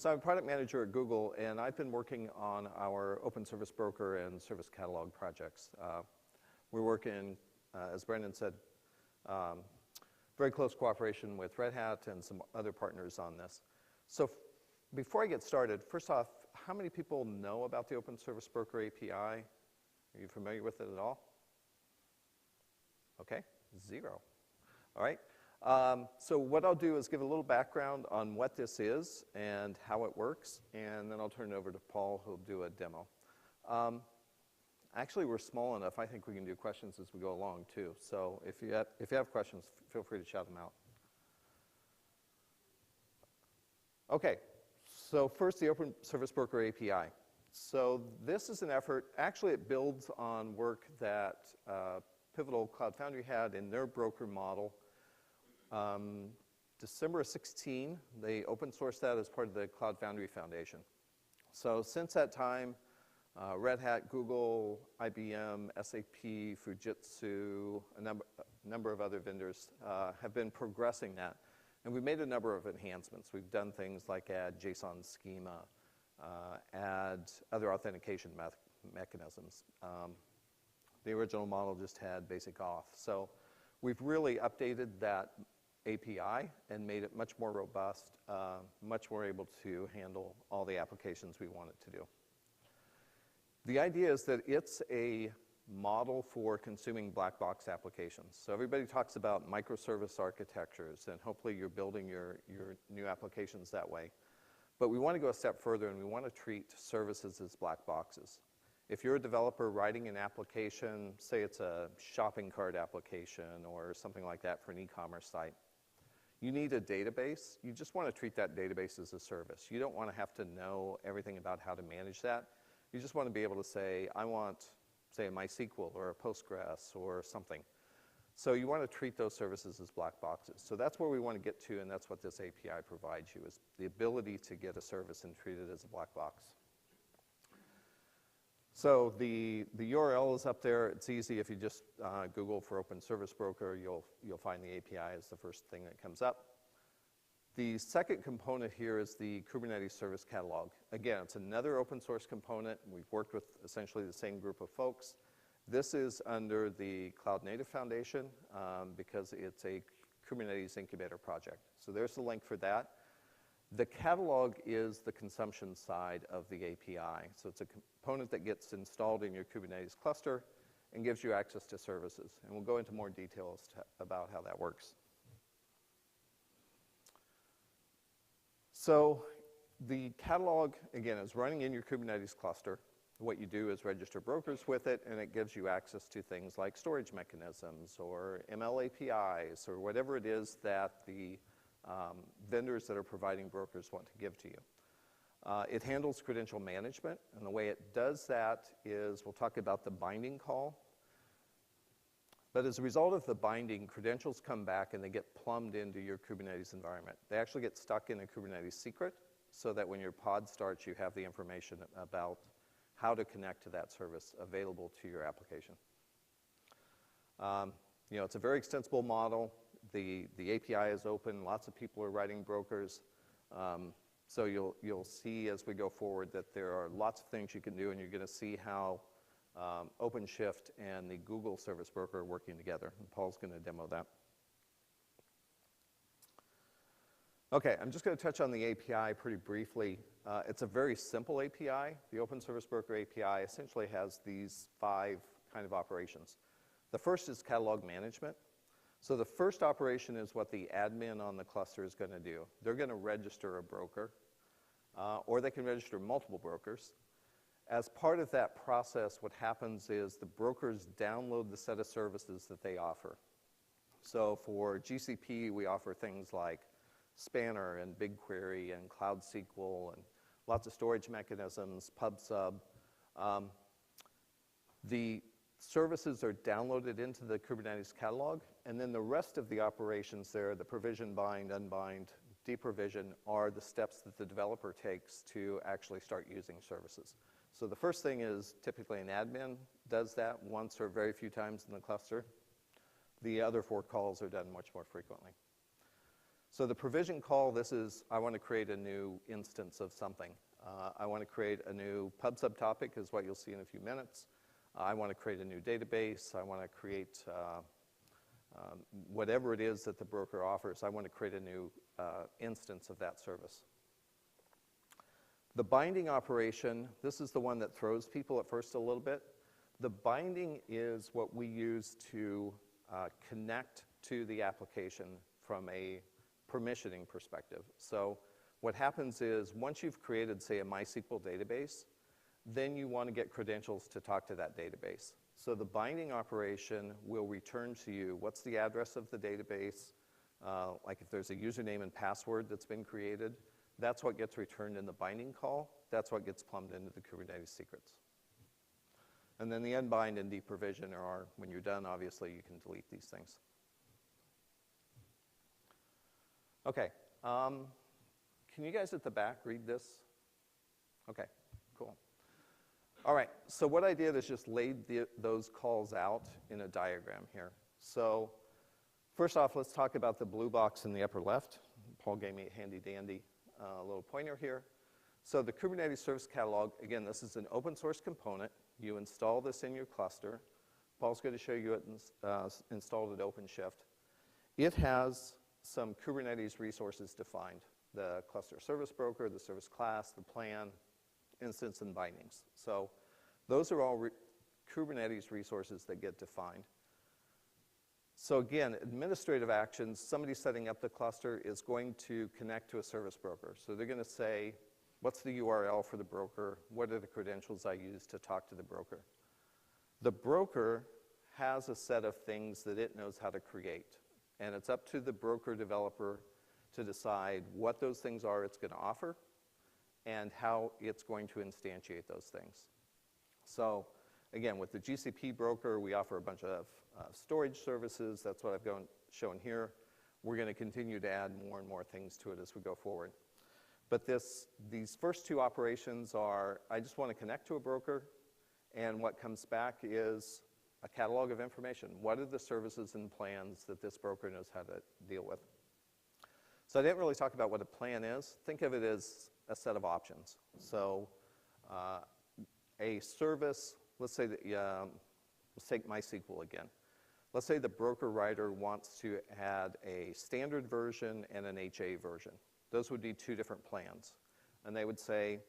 So I'm a product manager at Google, and I've been working on our Open Service Broker and Service Catalog projects. We're working, as Brendan said, very close cooperation with Red Hat and some other partners on this. So before I get started, first off, how many people know about the Open Service Broker API? Are you familiar with it at all? Okay, 0. All right. So what I'll do is give a little background on what this is and how it works, and then I'll turn it over to Paul, who'll do a demo. Actually, we're small enough, I think we can do questions as we go along, too. So if you have questions, feel free to shout them out. OK, so first, the Open Service Broker API. So this is an effort. Actually, it builds on work that Pivotal Cloud Foundry had in their broker model. December of 16, they open sourced that as part of the Cloud Foundry Foundation. So since that time, Red Hat, Google, IBM, SAP, Fujitsu, a number of other vendors have been progressing that. And we've made a number of enhancements. We've done things like add JSON schema, add other authentication mechanisms. The original model just had basic auth. So we've really updated that API and made it much more robust, much more able to handle all the applications we want it to do. The idea is that it's a model for consuming black box applications. So everybody talks about microservice architectures, and hopefully you're building your new applications that way. But we want to go a step further, and we want to treat services as black boxes. If you're a developer writing an application, say it's a shopping cart application or something like that for an e-commerce site, you need a database. You just want to treat that database as a service. You don't want to have to know everything about how to manage that. You just want to be able to say, I want, say, a MySQL or a Postgres or something. So you want to treat those services as black boxes. So that's where we want to get to, and that's what this API provides you, is the ability to get a service and treat it as a black box. So the URL is up there. It's easy. If you just Google for Open Service Broker, you'll find the API as the first thing that comes up. The second component here is the Kubernetes Service Catalog. Again, it's another open source component. We've worked with essentially the same group of folks. This is under the Cloud Native Foundation because it's a Kubernetes incubator project. So there's the link for that. The catalog is the consumption side of the API. So it's a component that gets installed in your Kubernetes cluster and gives you access to services. And we'll go into more details about how that works. So the catalog, again, is running in your Kubernetes cluster. What you do is register brokers with it, and it gives you access to things like storage mechanisms or ML APIs or whatever it is that the vendors that are providing brokers want to give to you. It handles credential management, and the way it does that is, we'll talk about the binding call. But as a result of the binding, credentials come back and they get plumbed into your Kubernetes environment. They actually get stuck in a Kubernetes secret so that when your pod starts, you have the information about how to connect to that service available to your application. It's a very extensible model. The API is open. Lots of people are writing brokers. So you'll see as we go forward that there are lots of things you can do, and you're going to see how OpenShift and the Google Service Broker are working together. And Paul's going to demo that. OK, I'm just going to touch on the API pretty briefly. It's a very simple API. The Open Service Broker API essentially has these 5 kind of operations. The first is catalog management. So the first operation is what the admin on the cluster is going to do. They're going to register a broker, or they can register multiple brokers. As part of that process, what happens is the brokers download the set of services that they offer. So for GCP, we offer things like Spanner and BigQuery and Cloud SQL and lots of storage mechanisms, PubSub. The services are downloaded into the Kubernetes catalog, and then the rest of the operations there, the provision, bind, unbind, deprovision, are the steps that the developer takes to actually start using services. So the first thing is typically an admin does that once or very few times in the cluster. The other 4 calls are done much more frequently. So the provision call, this is, I want to create a new instance of something. I want to create a new pub subtopic, is what you'll see in a few minutes. I want to create a new database. I want to create whatever it is that the broker offers. I want to create a new instance of that service. The binding operation, this is the one that throws people at first a little bit. The binding is what we use to connect to the application from a permissioning perspective. So what happens is once you've created, say, a MySQL database, then you want to get credentials to talk to that database. So the binding operation will return to you what's the address of the database, like if there's a username and password that's been created, that's what gets returned in the binding call. That's what gets plumbed into the Kubernetes secrets. And then the unbind and deprovision are, when you're done, obviously, you can delete these things. Okay. Can you guys at the back read this? Okay, cool. All right, so what I did is just laid those calls out in a diagram here. So first off, let's talk about the blue box in the upper left. Paul gave me a handy-dandy little pointer here. So the Kubernetes Service Catalog, again, this is an open source component. You install this in your cluster. Paul's going to show you it installed at OpenShift. It has some Kubernetes resources defined. The cluster service broker, the service class, the plan, instance, and bindings. So those are all Kubernetes resources that get defined. So again, administrative actions, somebody setting up the cluster is going to connect to a service broker. So they're going to say, what's the URL for the broker? What are the credentials I use to talk to the broker? The broker has a set of things that it knows how to create. And it's up to the broker developer to decide what those things are it's going to offer and how it's going to instantiate those things. So again, with the GCP broker, we offer a bunch of storage services. That's what I've shown here. We're going to continue to add more and more things to it as we go forward. But these first two operations are, I just want to connect to a broker, and what comes back is a catalog of information. What are the services and plans that this broker knows how to deal with? So I didn't really talk about what a plan is. Think of it as a set of options. So a service, let's say that, let's take MySQL again. Let's say the broker writer wants to add a standard version and an HA version. Those would be two different plans. And they would say,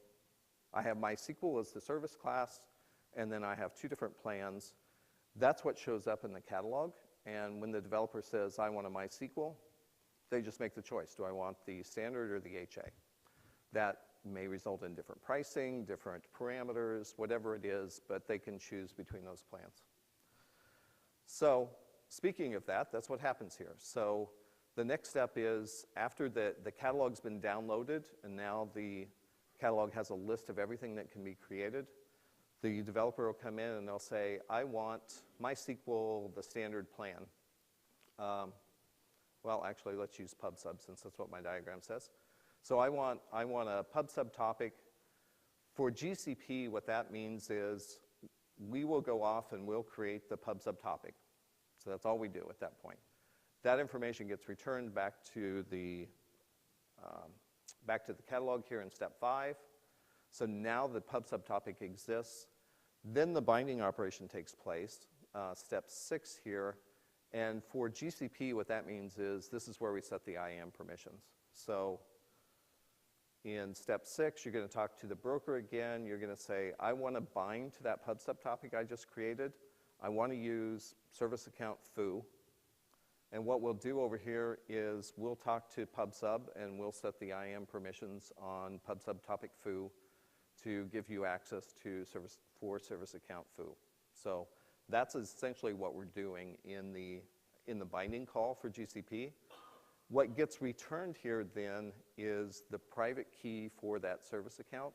I have MySQL as the service class, and then I have two different plans. That's what shows up in the catalog. And when the developer says, I want a MySQL, they just make the choice. Do I want the standard or the HA? That may result in different pricing, different parameters, whatever it is, but they can choose between those plans. So speaking of that, that's what happens here. So the next step is after the catalog's been downloaded, and now the catalog has a list of everything that can be created, the developer will come in and they'll say, I want MySQL, the standard plan. Well, actually, let's use PubSub since that's what my diagram says. So I want a PubSub topic. For GCP, what that means is we will go off and we'll create the PubSub topic. So that's all we do at that point. That information gets returned back to the catalog here in step 5. So now the PubSub topic exists. Then the binding operation takes place, step 6 here. And for GCP, what that means is this is where we set the IAM permissions. So in step 6, you're going to talk to the broker again. You're going to say, I want to bind to that PubSub topic I just created. I want to use service account foo. And what we'll do over here is we'll talk to PubSub and we'll set the IAM permissions on PubSub topic foo to give you access to service account foo. So that's essentially what we're doing in the binding call for GCP. What gets returned here then is the private key for that service account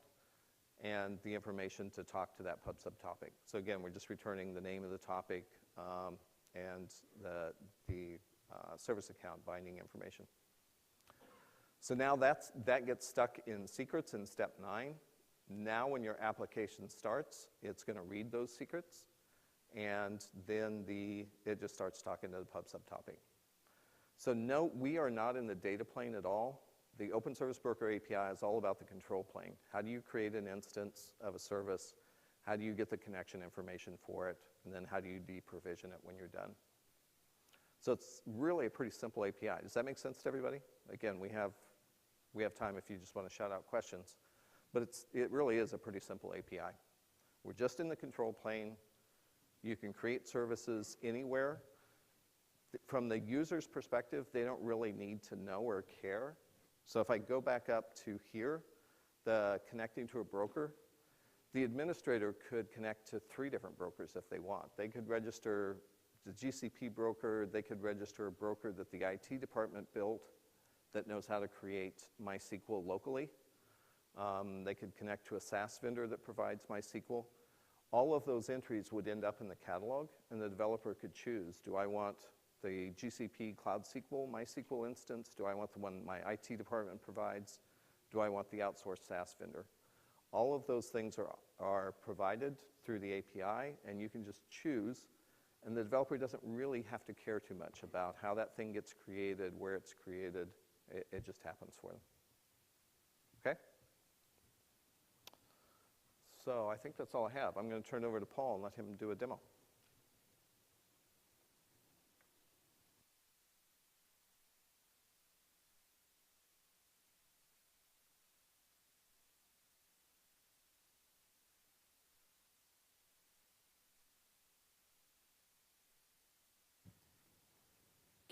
and the information to talk to that PubSub topic. So again, we're just returning the name of the topic and the service account binding information. So now that gets stuck in secrets in step 9. Now when your application starts, it's going to read those secrets, and then it just starts talking to the PubSub topic. So no, we are not in the data plane at all. The Open Service Broker API is all about the control plane. How do you create an instance of a service? How do you get the connection information for it? And then how do you deprovision it when you're done? So it's really a pretty simple API. Does that make sense to everybody? Again, we have time if you just want to shout out questions. But it really is a pretty simple API. We're just in the control plane. You can create services anywhere. From the user's perspective, they don't really need to know or care. So if I go back up to here, the connecting to a broker, the administrator could connect to 3 different brokers if they want. They could register the GCP broker, they could register a broker that the IT department built that knows how to create MySQL locally. They could connect to a SaaS vendor that provides MySQL. All of those entries would end up in the catalog, and the developer could choose, do I want the GCP Cloud SQL, MySQL instance? Do I want the one my IT department provides? Do I want the outsourced SaaS vendor? All of those things are provided through the API, and you can just choose, and the developer doesn't really have to care too much about how that thing gets created, where it's created. It just happens for them. Okay? So I think that's all I have. I'm going to turn it over to Paul and let him do a demo.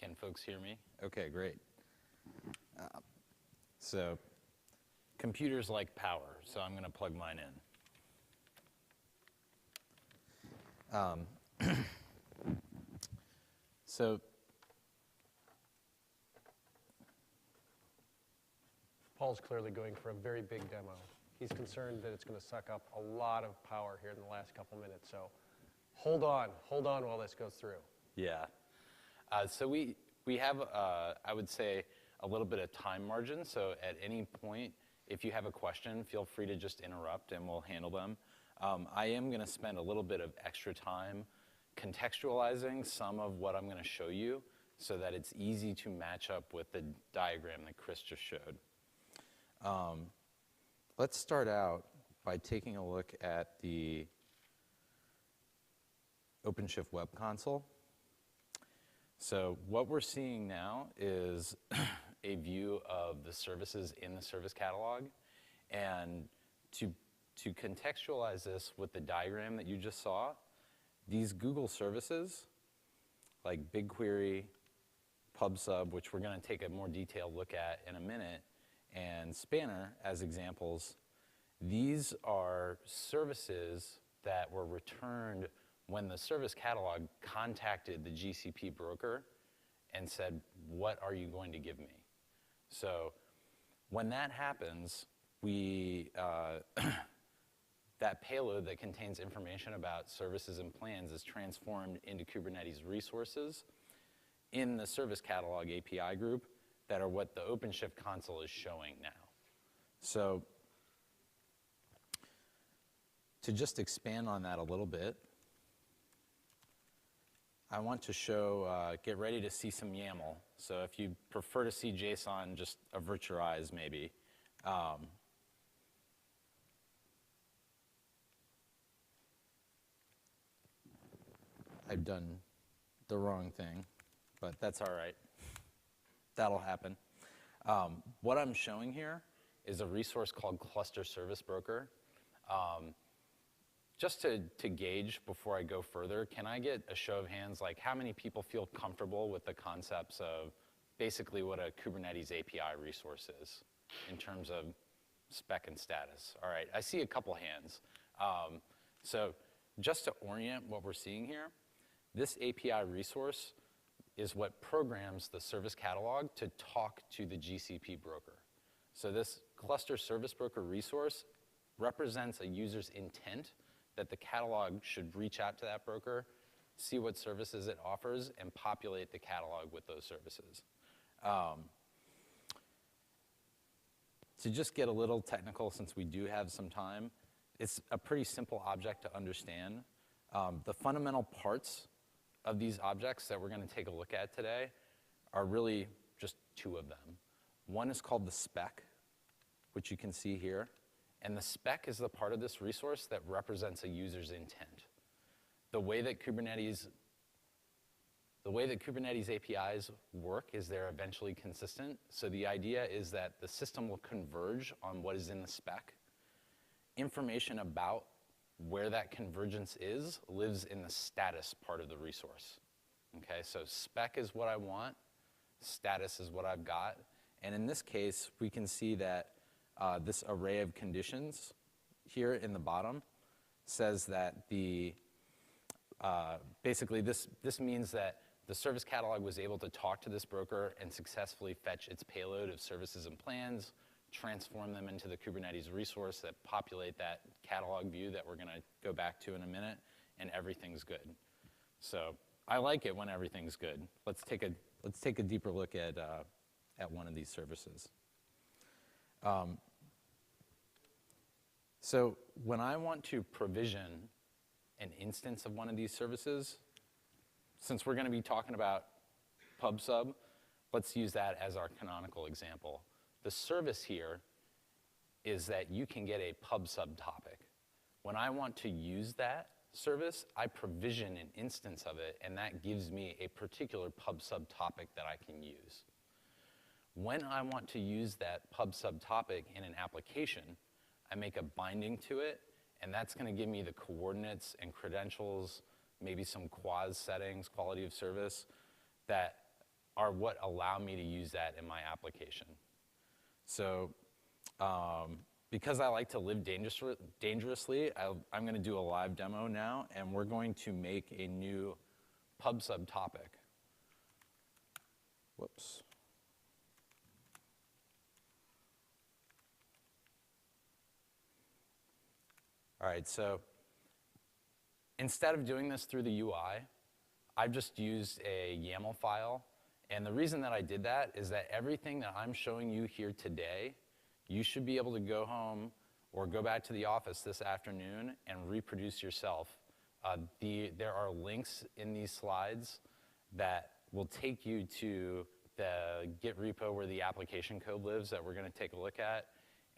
Can folks hear me? Okay, great. So computers like power, so I'm going to plug mine in. So Paul's clearly going for a very big demo. He's concerned that it's going to suck up a lot of power here in the last couple minutes. So hold on while this goes through. Yeah. So we have, I would say, a little bit of time margin. So at any point, if you have a question, feel free to just interrupt and we'll handle them. I am going to spend a little bit of extra time contextualizing some of what I'm going to show you so that it's easy to match up with the diagram that Chris just showed. Let's start out by taking a look at the OpenShift Web Console. So what we're seeing now is a view of the services in the service catalog. And to contextualize this with the diagram that you just saw, these Google services, like BigQuery, PubSub, which we're going to take a more detailed look at in a minute, and Spanner as examples, these are services that were returned when the service catalog contacted the GCP broker and said, what are you going to give me? So when that happens, that payload that contains information about services and plans is transformed into Kubernetes resources in the service catalog API group that are what the OpenShift console is showing now. So to just expand on that a little bit, I want to show, get ready to see some YAML. So if you prefer to see JSON, just avert your eyes maybe. I've done the wrong thing, but that's all right. That'll happen. What I'm showing here is a resource called Cluster Service Broker. Just to gauge before I go further, can I get a show of hands, like how many people feel comfortable with the concepts of basically what a Kubernetes API resource is in terms of spec and status? All right, I see a couple hands. So just to orient what we're seeing here, this API resource is what programs the service catalog to talk to the GCP broker. So this Cluster Service Broker resource represents a user's intent that the catalog should reach out to that broker, see what services it offers, and populate the catalog with those services. To just get a little technical, since we do have some time, it's a pretty simple object to understand. The fundamental parts of these objects that we're going to take a look at today are really just two of them. One is called the spec, which you can see here. And the spec is the part of this resource that represents a user's intent. The way that Kubernetes APIs work is they're eventually consistent. So the idea is that the system will converge on what is in the spec. Information about where that convergence is lives in the status part of the resource. Okay, so spec is what I want, status is what I've got. And in this case, we can see that this array of conditions here in the bottom says that basically this means that the service catalog was able to talk to this broker and successfully fetch its payload of services and plans, transform them into the Kubernetes resource that populate that catalog view that we're going to go back to in a minute, and everything's good. So I like it when everything's good. Let's take a deeper look at one of these services. So when I want to provision an instance of one of these services, since we're going to be talking about PubSub, let's use that as our canonical example. The service here is that you can get a PubSub topic. When I want to use that service, I provision an instance of it, and that gives me a particular PubSub topic that I can use. When I want to use that PubSub topic in an application, I make a binding to it, and that's going to give me the coordinates and credentials, maybe some quaz settings, quality of service, that are what allow me to use that in my application. So because I like to live dangerously, I'm going to do a live demo now, and we're going to make a new PubSub topic. Whoops. All right, so instead of doing this through the UI, I've just used a YAML file. And the reason that I did that is that everything that I'm showing you here today, you should be able to go home or go back to the office this afternoon and reproduce yourself. There are links in these slides that will take you to the Git repo where the application code lives that we're going to take a look at,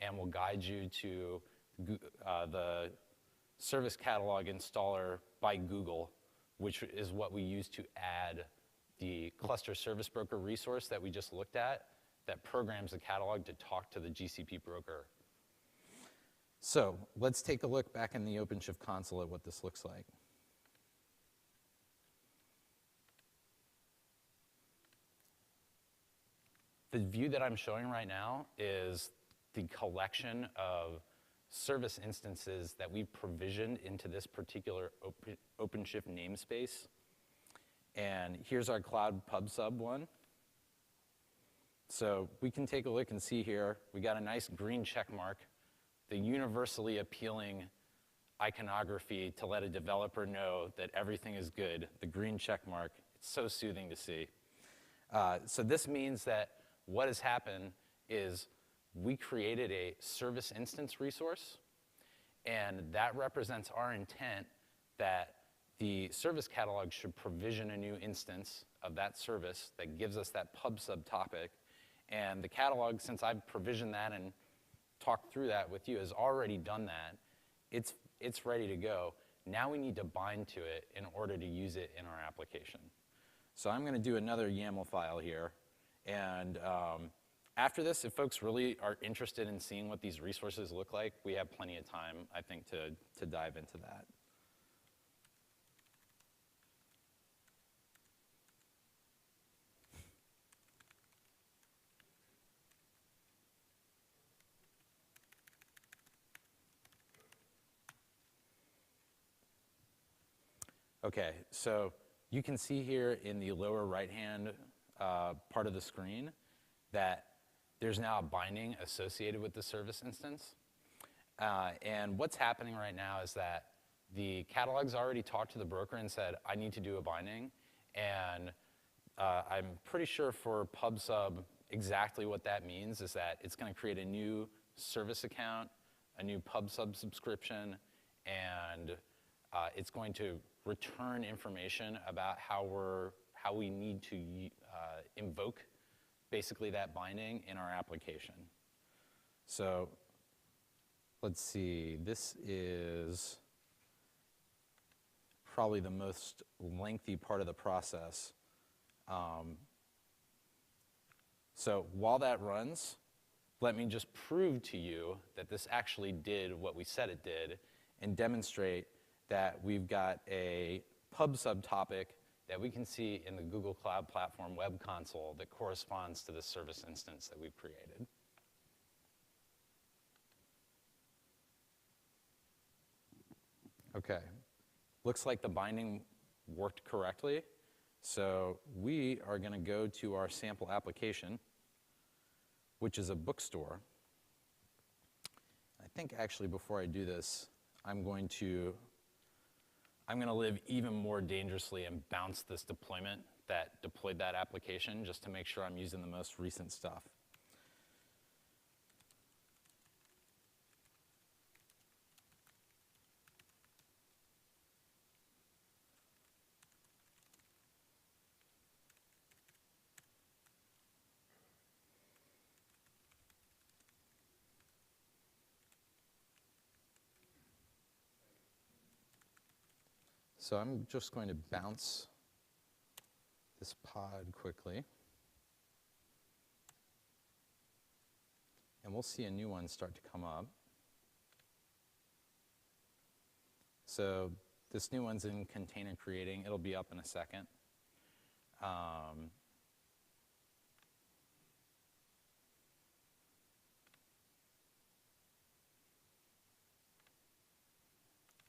and will guide you to the Service Catalog installer by Google, which is what we use to add the cluster service broker resource that we just looked at that programs the catalog to talk to the GCP broker. So let's take a look back in the OpenShift console at what this looks like. The view that I'm showing right now is the collection of service instances that we've provisioned into this particular OpenShift namespace. And here's our Cloud PubSub one. So we can take a look and see here, we got a nice green check mark, the universally appealing iconography to let a developer know that everything is good, the green check mark. It's so soothing to see. So this means that what has happened is we created a service instance resource, and that represents our intent that the service catalog should provision a new instance of that service that gives us that PubSub topic. And the catalog, since I've provisioned that and talked through that with you, has already done that. It's ready to go. Now we need to bind to it in order to use it in our application. So I'm going to do another YAML file here. And after this, if folks really are interested in seeing what these resources look like, we have plenty of time, I think, to dive into that. Okay, so you can see here in the lower right-hand part of the screen that there's now a binding associated with the service instance. And what's happening right now is that the catalog's already talked to the broker and said, I need to do a binding. And I'm pretty sure for PubSub, exactly what that means is that it's going to create a new service account, a new PubSub subscription, and it's going to return information about how how we need to invoke basically that binding in our application. So let's see, this is probably the most lengthy part of the process. So while that runs, let me just prove to you that this actually did what we said it did and demonstrate that we've got a pub subtopic that we can see in the Google Cloud Platform web console that corresponds to the service instance that we've created. Okay, looks like the binding worked correctly. So we are going to go to our sample application, which is a bookstore. I think actually before I do this, I'm going to live even more dangerously and bounce this deployment that deployed that application just to make sure I'm using the most recent stuff. So I'm just going to bounce this pod quickly. And we'll see a new one start to come up. So this new one's in container creating. It'll be up in a second.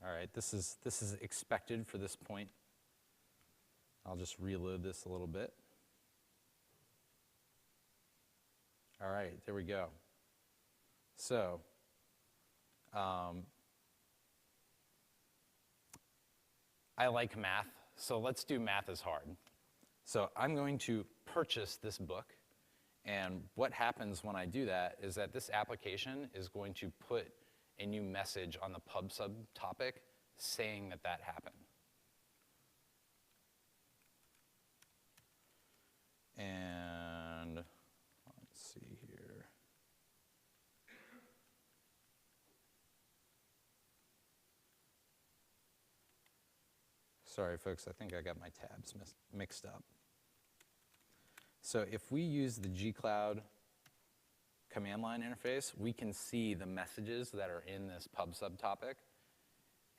All right, this is expected for this point. I'll just reload this a little bit. All right, there we go. So, I like math, so let's do math as hard. So I'm going to purchase this book, and what happens when I do that is that this application is going to put a new message on the pub subtopic saying that that happened. And let's see here. Sorry, folks, I think I got my tabs mixed up. So if we use the gcloud command line interface, we can see the messages that are in this pub subtopic.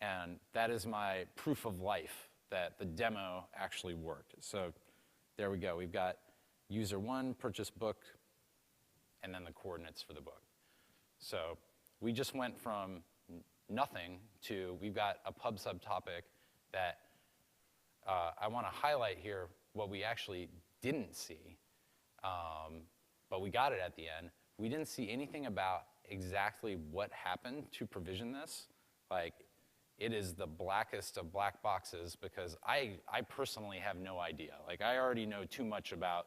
And that is my proof of life that the demo actually worked. So there we go. We've got user 1, purchase book, and then the coordinates for the book. So we just went from nothing to we've got a pub subtopic that I want to highlight here what we actually didn't see, but we got it at the end. We didn't see anything about exactly what happened to provision this. Like, it is the blackest of black boxes because I personally have no idea. Like, I already know too much about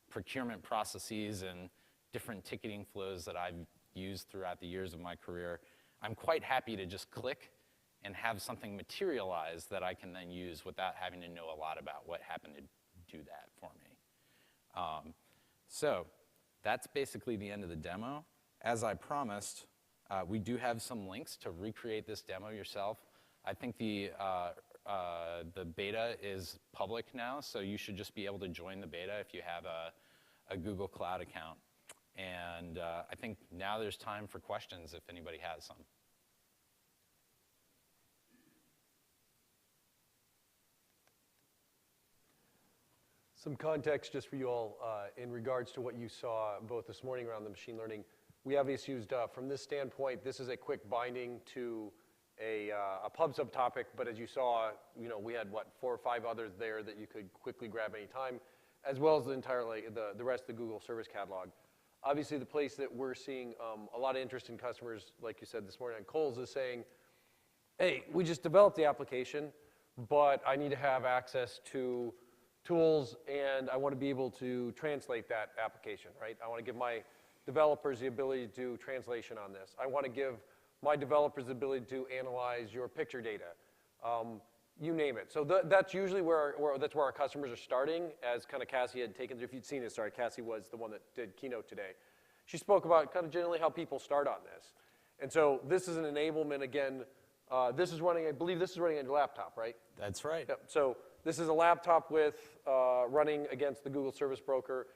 procurement processes and different ticketing flows that I've used throughout the years of my career. I'm quite happy to just click and have something materialize that I can then use without having to know a lot about what happened to do that for me. So that's basically the end of the demo. As I promised, we do have some links to recreate this demo yourself. I think the beta is public now, so you should just be able to join the beta if you have a Google Cloud account. And I think now there's time for questions if anybody has some. Some context just for you all in regards to what you saw both this morning around the machine learning. We obviously used, from this standpoint, this is a quick binding to a pub subtopic, but as you saw, we had, 4 or 5 others there that you could quickly grab any time, as well as the rest of the Google Service Catalog. Obviously, the place that we're seeing a lot of interest in customers, like you said this morning on Kohl's, is saying, hey, we just developed the application, but I need to have access to tools, and I want to be able to translate that application, right? I want to give my developers the ability to do translation on this. I want to give my developers the ability to analyze your picture data. You name it. So that's usually that's where our customers are starting, as kind of Cassie had taken. If you'd seen it, sorry, Cassie was the one that did Keynote today. She spoke about kind of generally how people start on this. And so this is an enablement, again, this is running, I believe this is running on your laptop, right? That's right. Yep. So this is a laptop with running against the Google Service Broker.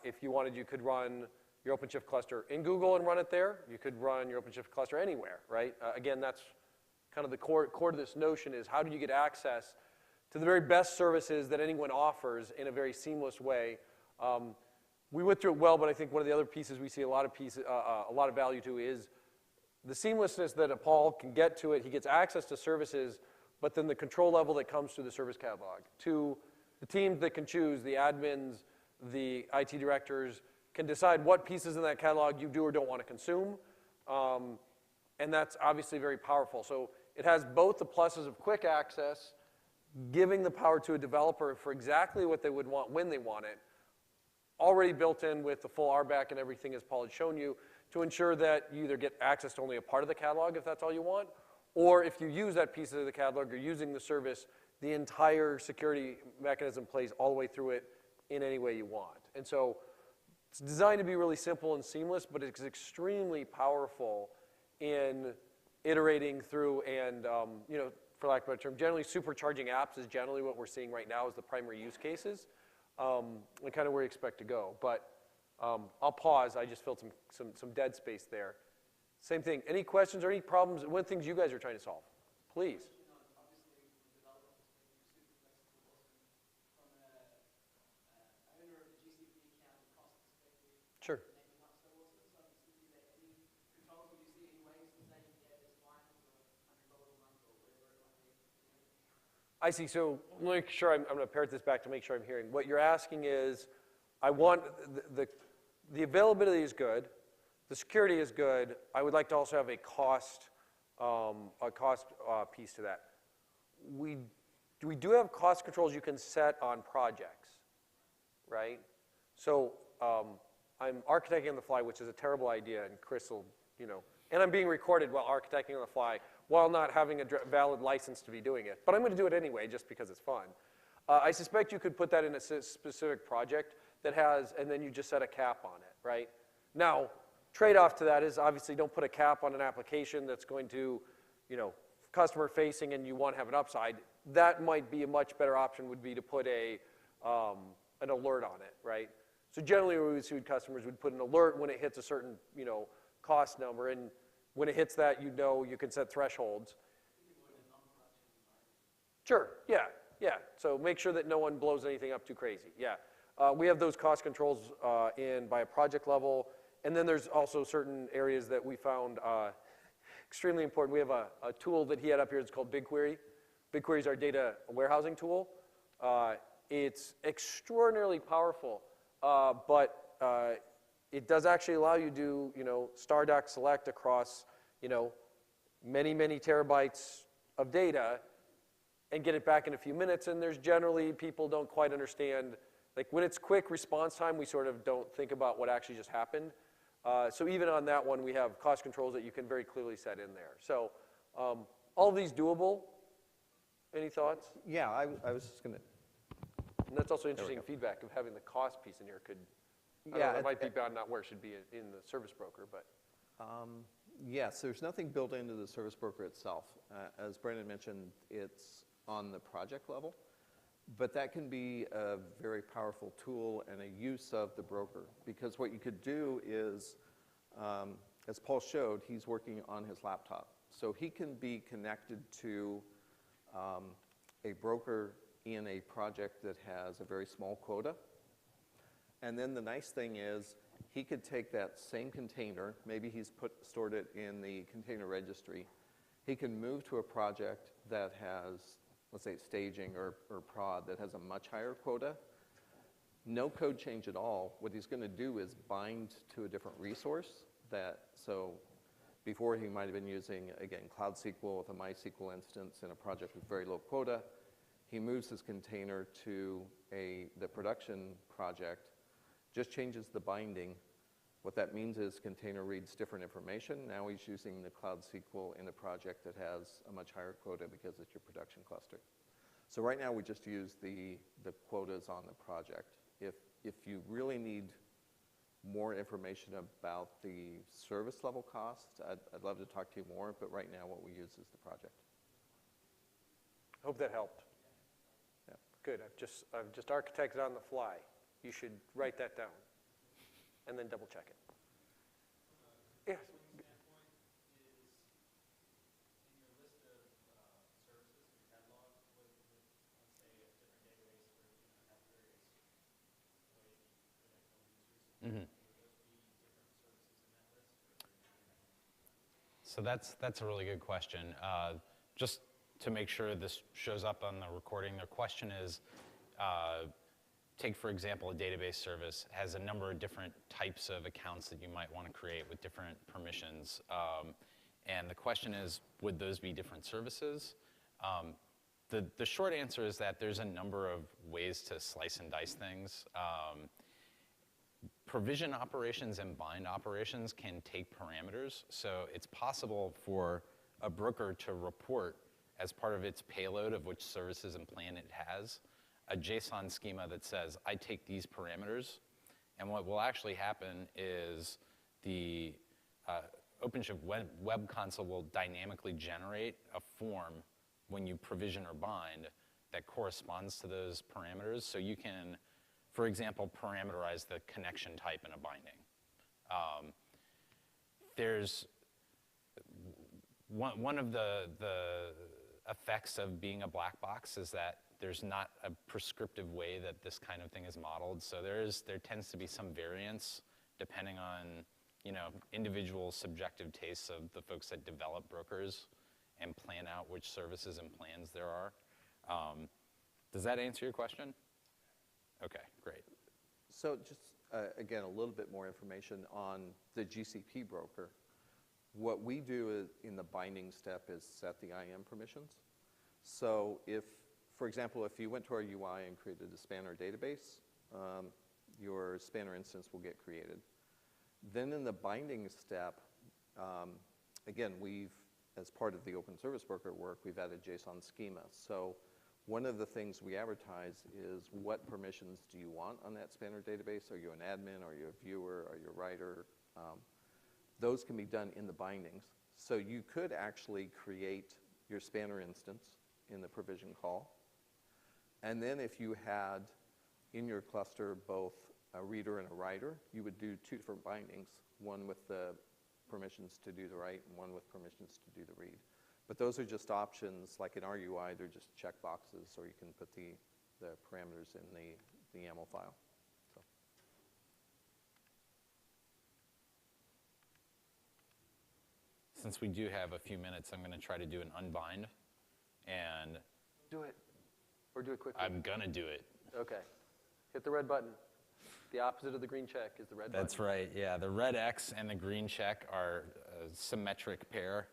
If you wanted, you could run your OpenShift cluster in Google and run it there. You could run your OpenShift cluster anywhere, right? Again, that's kind of the core to this notion is how do you get access to the very best services that anyone offers in a very seamless way. We went through it well, but I think one of the other pieces we see a lot of value to is the seamlessness that Paul can get to it. He gets access to services, but then the control level that comes through the service catalog. To the teams that can choose, the admins, the IT directors, can decide what pieces in that catalog you do or don't want to consume. And that's obviously very powerful. So it has both the pluses of quick access, giving the power to a developer for exactly what they would want when they want it, already built in with the full RBAC and everything as Paul had shown you, to ensure that you either get access to only a part of the catalog if that's all you want, or if you use that piece of the catalog or using the service, the entire security mechanism plays all the way through it in any way you want. And so it's designed to be really simple and seamless, but it's extremely powerful in iterating through and, for lack of a better term, generally supercharging apps is generally what we're seeing right now as the primary use cases, and kind of where you expect to go. But I'll pause. I just filled some dead space there. Same thing. Any questions or any problems? What things you guys are trying to solve? Please. Sure. I see. So let me make sure I'm going to parrot this back to make sure I'm hearing. What you're asking is, I want the availability is good, the security is good. I would like to also have a cost piece to that. We do have cost controls you can set on projects, right? So I'm architecting on the fly, which is a terrible idea, and Chris will, and I'm being recorded while architecting on the fly, while not having a valid license to be doing it. But I'm going to do it anyway, just because it's fun. I suspect you could put that in a specific project that has, and then you just set a cap on it, right? Now, trade-off to that is obviously don't put a cap on an application that's going to, customer facing and you want to have an upside. That might be a much better option would be to put an alert on it, right? So generally we would see customers would put an alert when it hits a certain, cost number, and when it hits that, you can set thresholds. Sure, yeah. So make sure that no one blows anything up too crazy, yeah. We have those cost controls by a project level, and then there's also certain areas that we found extremely important. We have a tool that he had up here. It's called BigQuery. BigQuery is our data warehousing tool. It's extraordinarily powerful, but it does actually allow you to do star doc select across many terabytes of data and get it back in a few minutes. And there's generally people don't quite understand. Like when it's quick response time, we sort of don't think about what actually just happened. So even on that one, we have cost controls that you can very clearly set in there. So all of these doable. Any thoughts? Yeah, I was just going to. And that's also interesting feedback of having the cost piece in here could, it might be bound not where it should be in the service broker, but. Yes, there's nothing built into the service broker itself. As Brandon mentioned, it's on the project level. But that can be a very powerful tool and a use of the broker, because what you could do is, as Paul showed, he's working on his laptop. So he can be connected to a broker in a project that has a very small quota. And then the nice thing is he could take that same container, maybe he's stored it in the container registry. He can move to a project that has, let's say, staging or prod that has a much higher quota. No code change at all. What he's going to do is bind to a different resource. So before he might have been using, again, Cloud SQL with a MySQL instance in a project with very low quota. He moves his container to the production project, just changes the binding, What that means is container reads different information. Now he's using the Cloud SQL in a project that has a much higher quota because it's your production cluster. So right now we just use the quotas on the project. If you really need more information about the service level cost, I'd love to talk to you more, but right now what we use is the project. Hope that helped. Yeah. Good, I've just architected on the fly. You should write that down and then double check it. Yes. So that's a really good question. Just to make sure this shows up on the recording, the question is, take for example a database service has a number of different types of accounts that you might want to create with different permissions. And the question is, would those be different services? The short answer is that there's a number of ways to slice and dice things. Provision operations and bind operations can take parameters, so it's possible for a broker to report as part of its payload of which services and plan it has, a JSON schema that says, I take these parameters, and what will actually happen is the OpenShift Web Console will dynamically generate a form when you provision or bind that corresponds to those parameters, so you can, for example, parameterize the connection type in a binding. There's one of the effects of being a black box is that there's not a prescriptive way that this kind of thing is modeled. So there tends to be some variance depending on individual subjective tastes of the folks that develop brokers and plan out which services and plans there are. Does that answer your question? Okay, great. So just, again, a little bit more information on the GCP broker. What we do in the binding step is set the IAM permissions. So if, for example, if you went to our UI and created a spanner database, your spanner instance will get created. Then in the binding step, again, as part of the open service broker work, we've added JSON schema. So one of the things we advertise is what permissions do you want on that spanner database? Are you an admin? Are you a viewer? Are you a writer? Those can be done in the bindings. So you could actually create your spanner instance in the provision call. And then if you had in your cluster both a reader and a writer, you would do two different bindings, one with the permissions to do the write and one with permissions to do the read. But those are just options, like in our UI, they're just checkboxes, or you can put the parameters in the YAML file. So. Since we do have a few minutes, I'm going to try to do an unbind. And Do it. Or do it quickly. I'm going to do it. Okay. Hit the red button. The opposite of the green check is the red button. That's right, yeah. The red X and the green check are a symmetric pair.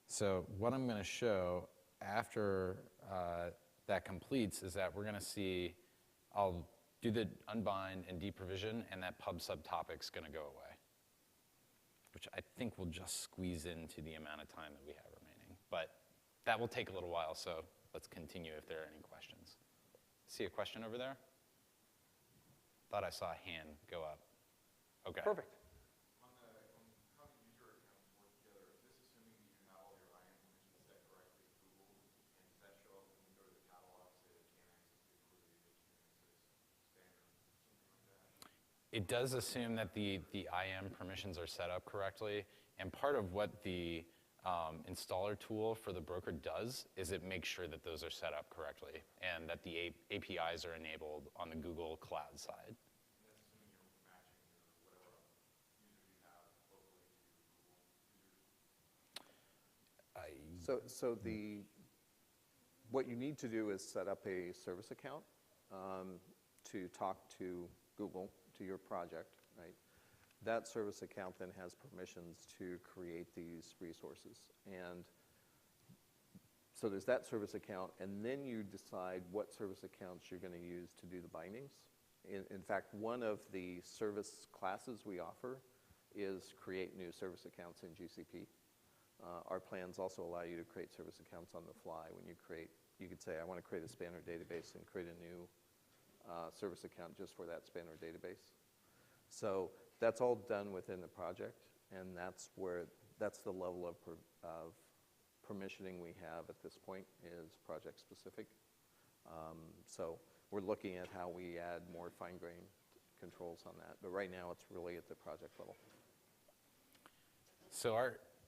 So what I'm going to show after that completes is that we're going to see, I'll do the unbind and deprovision, and that pub subtopic's going to go away, which I think will just squeeze into the amount of time that we have remaining. But that will take a little while, so let's continue if there are any questions. See a question over there? Thought I saw a hand go up. Okay. Perfect. On how the user accounts work together, is this assuming that you have all your IAM permissions set correctly with Google? And does that show up when you go to the catalog, say they can't access the query, they can't access spanner, something like that? It does assume that the IAM permissions are set up correctly, and part of what the installer tool for the broker does is it makes sure that those are set up correctly and that the APIs are enabled on the Google Cloud side. And that's assuming you're matching your whatever users you have locally to Google users. So what you need to do is set up a service account to talk to Google, to your project, right? That service account then has permissions to create these resources. And so there's that service account, and then you decide what service accounts you're going to use to do the bindings. In fact, one of the service classes we offer is create new service accounts in GCP. Our plans also allow you to create service accounts on the fly. When you create, you could say, I want to create a spanner database and create a new service account just for that spanner database. So that's all done within the project, and that's the level of permissioning we have at this point is project specific. So we're looking at how we add more fine-grained controls on that, but right now it's really at the project level. So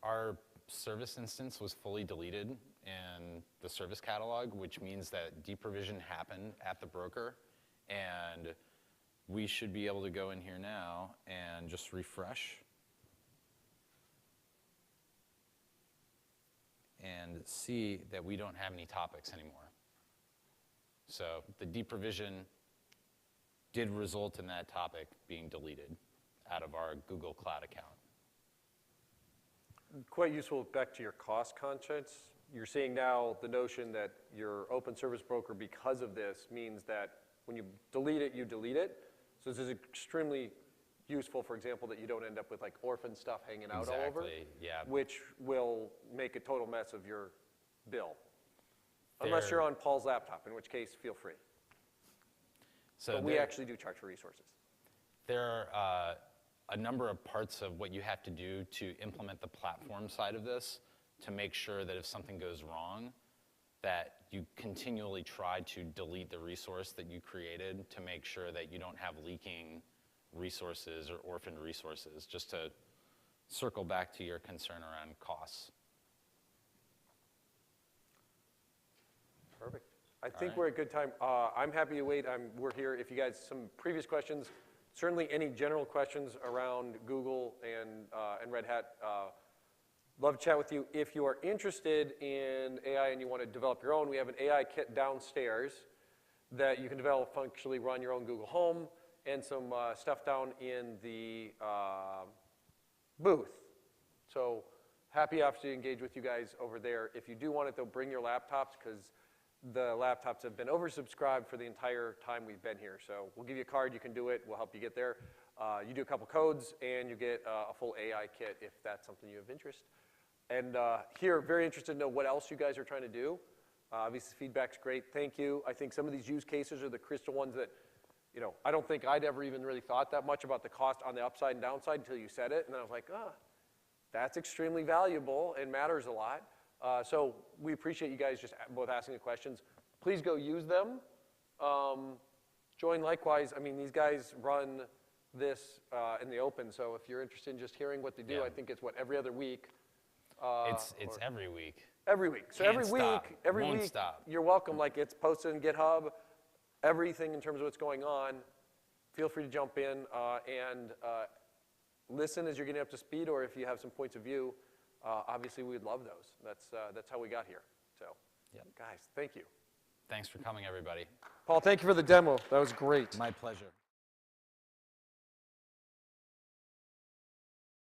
our service instance was fully deleted in the service catalog, which means that deprovision happened at the broker, and we should be able to go in here now and just refresh and see that we don't have any topics anymore. So the deprovision did result in that topic being deleted out of our Google Cloud account. Quite useful back to your cost conscience. You're seeing now the notion that your open service broker, because of this, means that when you delete it, you delete it. So this is extremely useful, for example, that you don't end up with like orphan stuff hanging out all over. Exactly, yeah. Which will make a total mess of your bill. Unless you're on Paul's laptop, in which case, feel free. So but we actually do charge for resources. There are a number of parts of what you have to do to implement the platform side of this to make sure that if something goes wrong, that you continually try to delete the resource that you created to make sure that you don't have leaking resources or orphaned resources, just to circle back to your concern around costs. Perfect. I think we're at a good time. I'm happy to wait. We're here. If you guys, some previous questions, certainly any general questions around Google and Red Hat, love to chat with you. If you are interested in AI and you want to develop your own, we have an AI kit downstairs that you can develop, functionally run your own Google Home, and some stuff down in the booth. So happy to engage with you guys over there. If you do want it, though, bring your laptops, because the laptops have been oversubscribed for the entire time we've been here. So we'll give you a card, you can do it, we'll help you get there. You do a couple codes, and you get a full AI kit if that's something you have interest. And here, very interested to know what else you guys are trying to do. Obviously, feedback's great, thank you. I think some of these use cases are the crystal ones that, you know, I don't think I'd ever even really thought that much about the cost on the upside and downside until you said it, and I was like, that's extremely valuable and matters a lot. So we appreciate you guys just both asking the questions. Please go use them. Join likewise. I mean, these guys run this in the open, so if you're interested in just hearing what they do, Yeah. I think it's what, every other week? It's every week. Every week. So Can't every stop. week, every Won't week, stop. you're welcome. Like, it's posted in GitHub, everything in terms of what's going on. Feel free to jump in and listen as you're getting up to speed, or if you have some points of view. Obviously, we'd love those. That's how we got here. So, Yep. guys, thank you. Thanks for coming, everybody. Paul, thank you for the demo. That was great. My pleasure.